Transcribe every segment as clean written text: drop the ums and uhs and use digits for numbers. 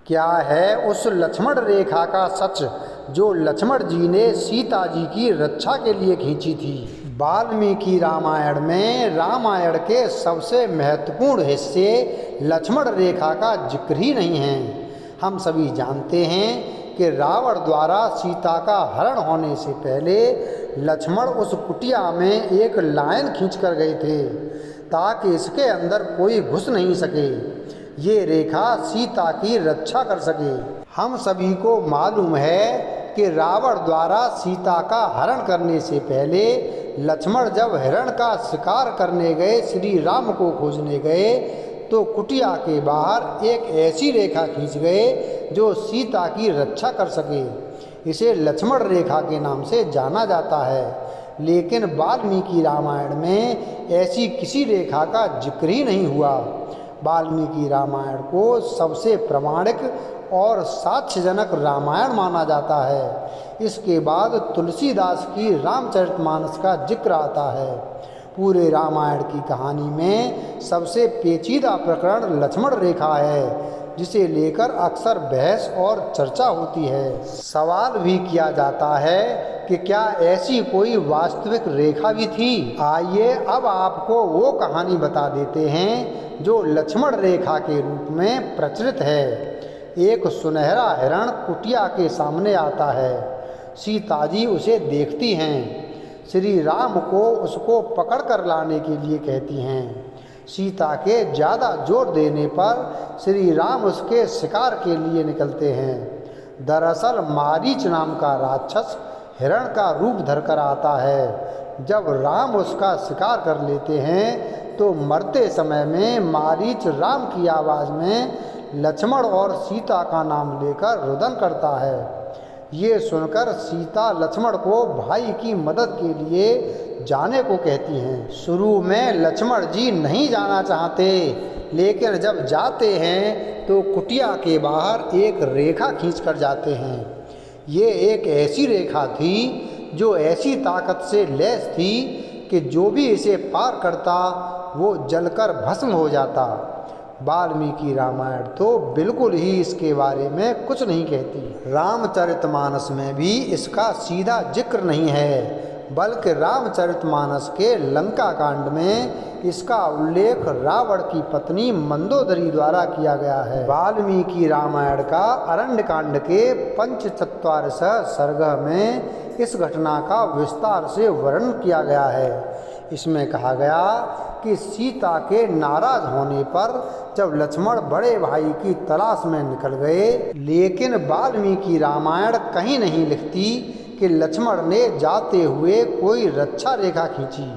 क्या है उस लक्ष्मण रेखा का सच जो लक्ष्मण जी ने सीता जी की रक्षा के लिए खींची थी। वाल्मीकि रामायण में रामायण के सबसे महत्वपूर्ण हिस्से लक्ष्मण रेखा का जिक्र ही नहीं है। हम सभी जानते हैं कि रावण द्वारा सीता का हरण होने से पहले लक्ष्मण उस कुटिया में एक लाइन खींच कर गए थे ताकि इसके अंदर कोई घुस नहीं सके, ये रेखा सीता की रक्षा कर सके। हम सभी को मालूम है कि रावण द्वारा सीता का हरण करने से पहले लक्ष्मण जब हिरण का शिकार करने गए, श्री राम को खोजने गए, तो कुटिया के बाहर एक ऐसी रेखा खींच गए जो सीता की रक्षा कर सके। इसे लक्ष्मण रेखा के नाम से जाना जाता है, लेकिन वाल्मीकि रामायण में ऐसी किसी रेखा का जिक्र ही नहीं हुआ। वाल्मीकि रामायण को सबसे प्रामाणिक और साक्ष्यजनक रामायण माना जाता है। इसके बाद तुलसीदास की रामचरितमानस का जिक्र आता है। पूरे रामायण की कहानी में सबसे पेचीदा प्रकरण लक्ष्मण रेखा है, जिसे लेकर अक्सर बहस और चर्चा होती है। सवाल भी किया जाता है कि क्या ऐसी कोई वास्तविक रेखा भी थी। आइए अब आपको वो कहानी बता देते हैं जो लक्ष्मण रेखा के रूप में प्रचलित है। एक सुनहरा हिरण कुटिया के सामने आता है। सीता जी उसे देखती हैं। श्री राम को उसको पकड़ कर लाने के लिए कहती हैं। सीता के ज़्यादा जोर देने पर श्री राम उसके शिकार के लिए निकलते हैं। दरअसल मारीच नाम का राक्षस हिरण का रूप धरकर आता है। जब राम उसका शिकार कर लेते हैं तो मरते समय में मारीच राम की आवाज़ में लक्ष्मण और सीता का नाम लेकर रुदन करता है। ये सुनकर सीता लक्ष्मण को भाई की मदद के लिए जाने को कहती हैं। शुरू में लक्ष्मण जी नहीं जाना चाहते, लेकिन जब जाते हैं तो कुटिया के बाहर एक रेखा खींच कर जाते हैं। ये एक ऐसी रेखा थी जो ऐसी ताकत से लैस थी कि जो भी इसे पार करता वो जलकर भस्म हो जाता। वाल्मीकि रामायण तो बिल्कुल ही इसके बारे में कुछ नहीं कहती। रामचरितमानस में भी इसका सीधा जिक्र नहीं है, बल्कि रामचरितमानस के लंका कांड में इसका उल्लेख रावण की पत्नी मंदोदरी द्वारा किया गया है। वाल्मीकि रामायण का अरण्य कांड के पंचचत्वारिश सर्ग में इस घटना का विस्तार से वर्णन किया गया है। इसमें कहा गया कि सीता के नाराज होने पर जब लक्ष्मण बड़े भाई की तलाश में निकल गए, लेकिन वाल्मीकि रामायण कहीं नहीं लिखती कि लक्ष्मण ने जाते हुए कोई रक्षा रेखा खींची।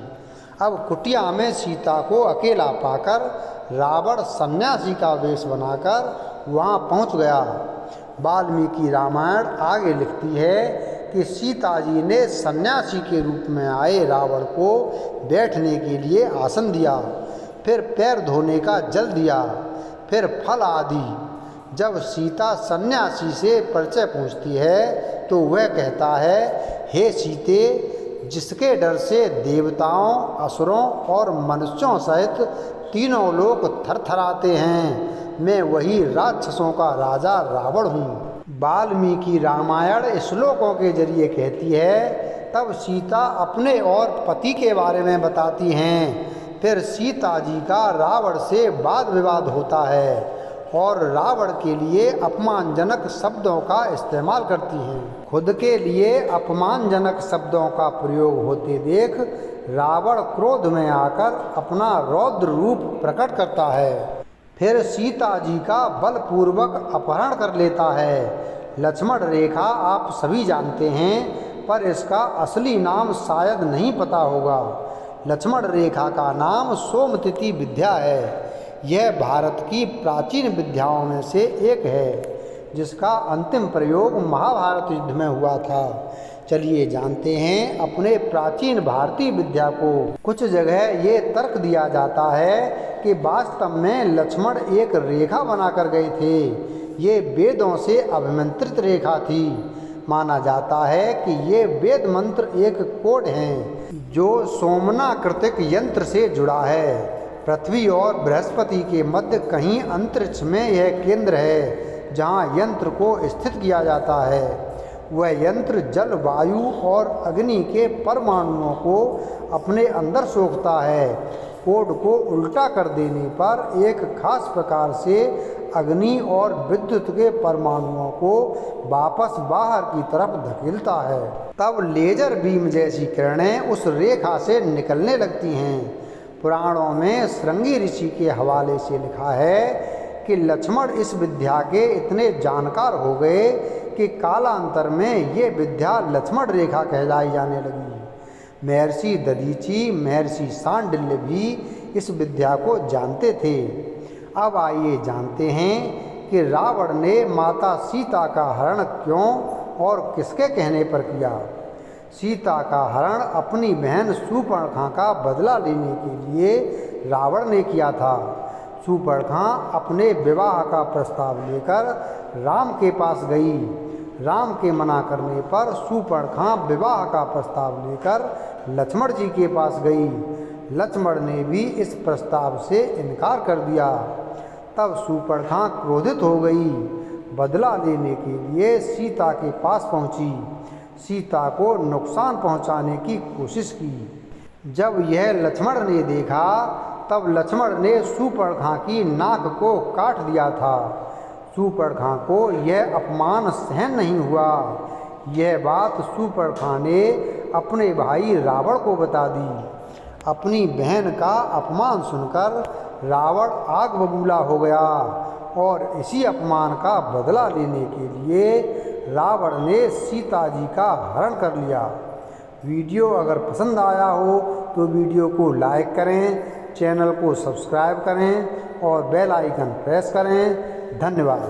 अब कुटिया में सीता को अकेला पाकर रावण सन्यासी का वेश बनाकर वहां पहुंच गया। वाल्मीकि रामायण आगे लिखती है कि सीता जी ने सन्यासी के रूप में आए रावण को बैठने के लिए आसन दिया, फिर पैर धोने का जल दिया, फिर फल आदि। जब सीता सन्यासी से परिचय पूछती है तो वह कहता है, हे सीते, जिसके डर से देवताओं, असुरों और मनुष्यों सहित तीनों लोग थरथराते हैं, मैं वही राक्षसों का राजा रावण हूँ। वाल्मीकि रामायण श्लोकों के जरिए कहती है। तब सीता अपने और पति के बारे में बताती हैं। फिर सीता जी का रावण से वाद विवाद होता है और रावण के लिए अपमानजनक शब्दों का इस्तेमाल करती हैं। खुद के लिए अपमानजनक शब्दों का प्रयोग होते देख रावण क्रोध में आकर अपना रौद्र रूप प्रकट करता है। फिर सीता जी का बलपूर्वक अपहरण कर लेता है। लक्ष्मण रेखा आप सभी जानते हैं, पर इसका असली नाम शायद नहीं पता होगा। लक्ष्मण रेखा का नाम सोमतिथि विद्या है। यह भारत की प्राचीन विद्याओं में से एक है, जिसका अंतिम प्रयोग महाभारत युद्ध में हुआ था। चलिए जानते हैं अपने प्राचीन भारतीय विद्या को। कुछ जगह ये तर्क दिया जाता है कि वास्तव में लक्ष्मण एक रेखा बनाकर गए थे। ये वेदों से अभिमंत्रित रेखा थी। माना जाता है कि ये वेद मंत्र एक कोड हैं जो सोमनाकृतिक यंत्र से जुड़ा है। पृथ्वी और बृहस्पति के मध्य कहीं अंतरिक्ष में यह केंद्र है जहाँ यंत्र को स्थित किया जाता है। वह यंत्र जल, वायु और अग्नि के परमाणुओं को अपने अंदर सोखता है। कोड को उल्टा कर देने पर एक खास प्रकार से अग्नि और विद्युत के परमाणुओं को वापस बाहर की तरफ धकेलता है। तब लेजर बीम जैसी किरणें उस रेखा से निकलने लगती हैं। पुराणों में श्रृंगी ऋषि के हवाले से लिखा है कि लक्ष्मण इस विद्या के इतने जानकार हो गए कि कालांतर में ये विद्या लक्ष्मण रेखा कहलाई जाने लगी। महर्षि दधीची, महर्षि शांडिल्य भी इस विद्या को जानते थे। अब आइए जानते हैं कि रावण ने माता सीता का हरण क्यों और किसके कहने पर किया। सीता का हरण अपनी बहन शूर्पणखा का बदला लेने के लिए रावण ने किया था। शूर्पणखा अपने विवाह का प्रस्ताव लेकर राम के पास गई। राम के मना करने पर शूर्पणखा विवाह का प्रस्ताव लेकर लक्ष्मण जी के पास गई। लक्ष्मण ने भी इस प्रस्ताव से इनकार कर दिया। तब शूर्पणखा क्रोधित हो गई। बदला लेने के लिए सीता के पास पहुंची। सीता को नुकसान पहुंचाने की कोशिश की। जब यह लक्ष्मण ने देखा तब लक्ष्मण ने शूर्पणखा की नाक को काट दिया था। शूर्पणखा को यह अपमान सहन नहीं हुआ। यह बात शूर्पणखा ने अपने भाई रावण को बता दी। अपनी बहन का अपमान सुनकर रावण आग बबूला हो गया और इसी अपमान का बदला लेने के लिए रावण ने सीता जी का हरण कर लिया। वीडियो अगर पसंद आया हो तो वीडियो को लाइक करें, चैनल को सब्सक्राइब करें और बेल आइकन प्रेस करें। धन्यवाद।